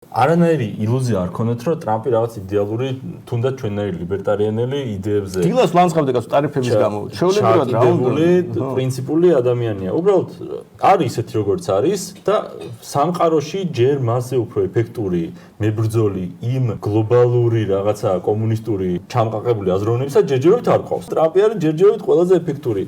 არანაირი ილუზია არ ქონდეთ, რომ ტრამპი რაღაც იდეალური, თუნდაც ჩვენნაირი ლიბერტარიანელი იდეებზე. დილას ლანძღავდა კაცო ტარიფების გამო. შეულებრივად რა უნდა. პრინციპული ადამიანია. უბრალოდ არის ისეთი როგორც არის და სამყაროში ჯერ მასზე უფრო ეფექტური მებრძოლი იმ გლობალური რაღაცა კომუნისტური ჩამყაყებული აზროვნებისა ჯერჯერობით არ ყავს. ტრამპი არის ჯერჯერობით ყველაზე ეფექტური.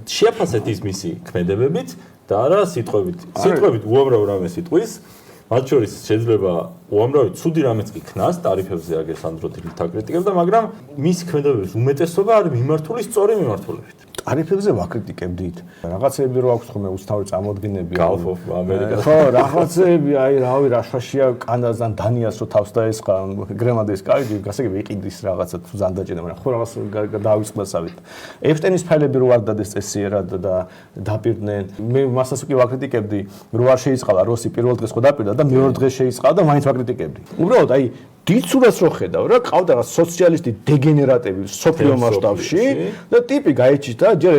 შეაფასეთ ის მისი ქმედებებით და არა სიტყვებით. სიტყვებით უამრავ რამეს იტყვის. მათ შორის შეიძლება უამრავი ცუდი რამეც კი ქნას ტარიფებზე აგერ სანდრო დილით აკრიტიკებდა, მაგრამ მისი ქმედებების უმეტესობა არის მიმართული სწორი მიმართულებით. ტარიფებზე ვაკრიტიკებდით. რაღაცეები რო აქვს ხოლმე უცნაური წარმოდგენები. Gulf of America. ხო, რაღაცეები, აი, რავი, რაშვაშია კანადასთან დანიას რო თავს დაესხა, გრემადეს კაი, გასაგები იყიდის რაღაცა თუ ზანდაჭედა, მაგრამ ხო რაღაც დავიწყდასავით. ეფშტეინის ფაილები რო არ დადეს წესიერად და დაპირდნენ. მე მასაც უკვე ვაკრიტიკებდი, რო არ შეიწყალა როსი პირველ დღეს ხო დაპირდა და მეორე დღეს შეიწყალა და მაინც ვაკრიტიკებდი. უბრალოდ აი დიცურას რო ხედავ რა, ყავდა რა სოციალისტი დეგენერატები სოფლიო მასშტაბში და ტიპი გაიჩიტა, ჯერ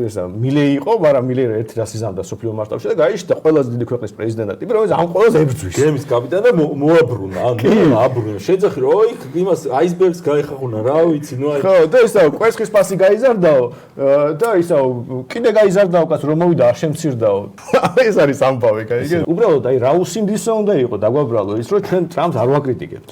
ესა მილეი იყო, მაგრამ მილეი ერთი რას იზამდა სოფლიო მასშტაბში და გაიჩიტა ყველაზე დიდი ქვეყნის პრეზიდენტად, ტიპი რომელიც ამ ყველას ებრძვის. გემის კაპიტანი და მოაბრუნა, აბრუნა. შეძახი რომ ოი იმას აისბერგს გაიხახუნა, რა ვიცი, ნუ აი. ხო, და ისა კვესხის ფასი გაიზარდაო და ისა კიდე გაიზარდაო კაც რომ მოვიდა არ შემცირდაო. ეს არის ამბავი, კაი. უბრალოდ აი რა უსინდისო უნდა იყო დაგვაბრალო ის რომ ჩვენ ტრამპს არ ვაკრიტიკებთ.